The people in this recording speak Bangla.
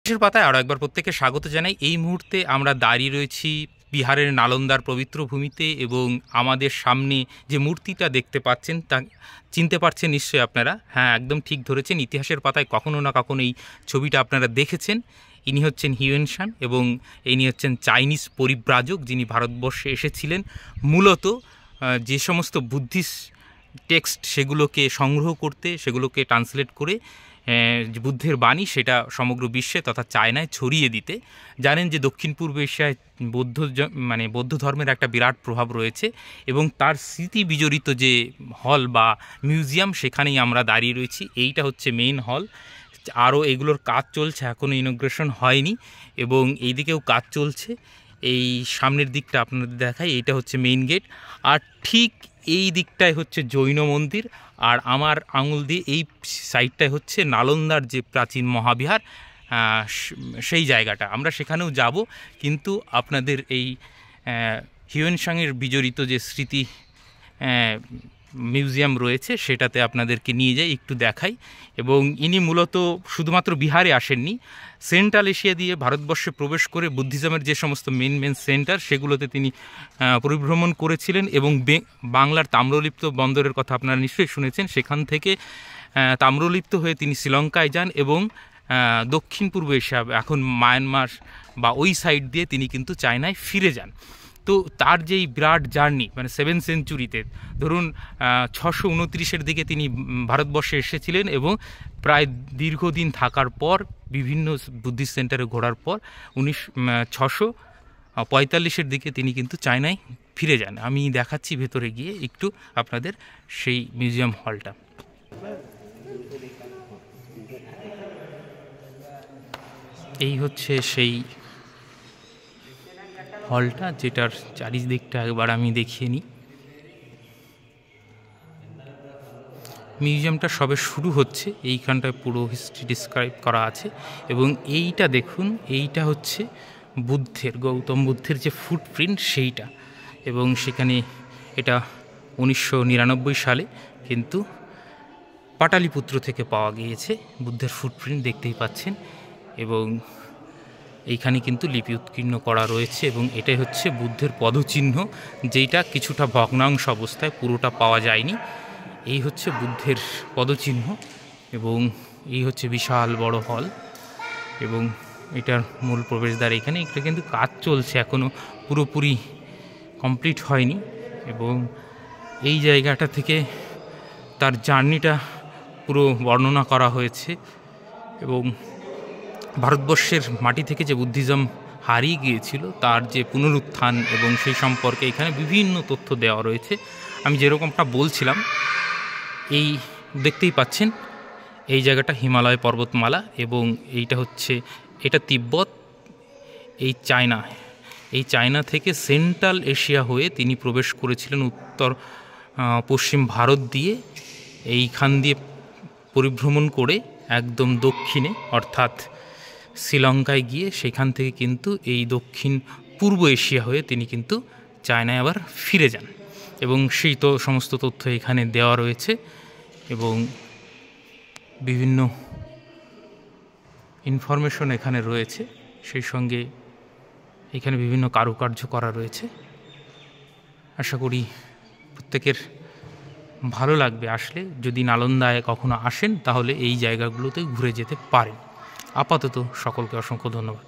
ইতিহাসের পাতায় আরও একবার প্রত্যেককে স্বাগত জানাই। এই মুহূর্তে আমরা দাঁড়িয়ে রয়েছি বিহারের নালন্দার পবিত্র ভূমিতে, এবং আমাদের সামনে যে মূর্তিটা দেখতে পাচ্ছেন তা চিনতে পারছেন নিশ্চয়ই আপনারা। হ্যাঁ, একদম ঠিক ধরেছেন, ইতিহাসের পাতায় কখনো না কখনো এই ছবিটা আপনারা দেখেছেন। ইনি হচ্ছেন হিউয়েন সাং, এবং ইনি হচ্ছেন চাইনিজ পরিব্রাজক, যিনি ভারতবর্ষে এসেছিলেন মূলত যে সমস্ত বুদ্ধিস্ট টেক্সট সেগুলোকে সংগ্রহ করতে, সেগুলোকে ট্রান্সলেট করে যে বুদ্ধের বাণী সেটা সমগ্র বিশ্বে তথা চায়নায় ছড়িয়ে দিতে। জানেন যে দক্ষিণ পূর্ব এশিয়ায় বৌদ্ধ ধর্মের একটা বিরাট প্রভাব রয়েছে, এবং তার স্মৃতি বিজড়িত যে হল বা মিউজিয়াম সেখানেই আমরা দাঁড়িয়ে রয়েছি। এইটা হচ্ছে মেইন হল। আরও এগুলোর কাজ চলছে, এখনও ইনোগ্রেশন হয়নি, এবং এই দিকেও কাজ চলছে। এই সামনের দিকটা আপনাদের দেখাই, এইটা হচ্ছে মেইন গেট, আর ঠিক এই দিকটায় হচ্ছে জৈন মন্দির, আর আমার আঙুল দিয়ে এই সাইডটায় হচ্ছে নালন্দার যে প্রাচীন মহাবিহার, সেই জায়গাটা। আমরা সেখানেও যাব, কিন্তু আপনাদের এই হিউয়েন সাংয়ের বিজড়িত যে স্মৃতি মিউজিয়াম রয়েছে সেটাতে আপনাদেরকে নিয়ে যাই, একটু দেখাই। এবং ইনি মূলত শুধুমাত্র বিহারে আসেননি, সেন্ট্রাল এশিয়া দিয়ে ভারতবর্ষে প্রবেশ করে বুদ্ধিজমের যে সমস্ত মেন সেন্টার সেগুলোতে তিনি পরিভ্রমণ করেছিলেন, এবং বাংলার তাম্রলিপ্ত বন্দরের কথা আপনারা নিশ্চয়ই শুনেছেন। সেখান থেকে তাম্রলিপ্ত হয়ে তিনি শ্রীলঙ্কায় যান, এবং দক্ষিণ পূর্ব এশিয়া, এখন মায়ানমার বা ওই সাইড দিয়ে তিনি কিন্তু চায়নায় ফিরে যান। তো তার যেই বিরাট জার্নি, মানে 7th সেঞ্চুরিতে ধরুন 629-এর দিকে তিনি ভারতবর্ষে এসেছিলেন, এবং প্রায় দীর্ঘদিন থাকার পর বিভিন্ন বুদ্ধিস্ট সেন্টারে ঘোরার পর 645-এর দিকে তিনি কিন্তু চায়নায় ফিরে যান। আমি দেখাচ্ছি ভেতরে গিয়ে একটু আপনাদের সেই মিউজিয়াম হলটা। এই হচ্ছে সেই হলটা, যেটার চারিদিকটা একবার আমি দেখিয়ে নিই। মিউজিয়ামটা সবে শুরু হচ্ছে, এইখানটায় পুরো হিস্ট্রি ডিসক্রাইব করা আছে। এবং এইটা দেখুন, এইটা হচ্ছে গৌতম বুদ্ধের যে ফুটপ্রিন্ট সেইটা, এবং সেখানে এটা 1999 সালে কিন্তু পাটালিপুত্র থেকে পাওয়া গিয়েছে বুদ্ধের ফুটপ্রিন্ট, দেখতেই পাচ্ছেন। এবং এইখানে কিন্তু লিপি উৎকীর্ণ করা রয়েছে, এবং এটাই হচ্ছে বুদ্ধের পদচিহ্ন, যেটা কিছুটা ভগ্নাংশ অবস্থায়, পুরোটা পাওয়া যায়নি। এই হচ্ছে বুদ্ধের পদচিহ্ন, এবং এই হচ্ছে বিশাল বড় হল, এবং এটার মূল প্রবেশদ্বার এখানে। এটা কিন্তু কাজ চলছে, এখনও পুরোপুরি কমপ্লিট হয়নি। এবং এই জায়গাটা থেকে তার জার্নিটা পুরো বর্ণনা করা হয়েছে, এবং ভারতবর্ষের মাটি থেকে যে বুদ্ধিজম হারিয়ে গিয়েছিল তার যে পুনরুত্থান, এবং সেই সম্পর্কে এখানে বিভিন্ন তথ্য দেওয়া রয়েছে। আমি যেরকমটা বলছিলাম, এই দেখতেই পাচ্ছেন এই জায়গাটা হিমালয় পর্বতমালা, এবং এটা তিব্বত, এই চায়না থেকে সেন্ট্রাল এশিয়া হয়ে তিনি প্রবেশ করেছিলেন উত্তর পশ্চিম ভারত দিয়ে, এইখান দিয়ে পরিভ্রমণ করে একদম দক্ষিণে অর্থাৎ শ্রীলঙ্কায় গিয়ে সেখান থেকে কিন্তু এই দক্ষিণ পূর্ব এশিয়া হয়ে তিনি কিন্তু চায়নায় আবার ফিরে যান। এবং সেই তো সমস্ত তথ্য এখানে দেওয়া রয়েছে, এবং বিভিন্ন ইনফরমেশন এখানে রয়েছে, সেই সঙ্গে এখানে বিভিন্ন কারুকার্য করা রয়েছে। আশা করি প্রত্যেকের ভালো লাগবে আসলে। যদি নালন্দায় কখনো আসেন তাহলে এই জায়গাগুলোতে ঘুরে যেতে পারেন। আপাতত সকলকে অসংখ্য ধন্যবাদ।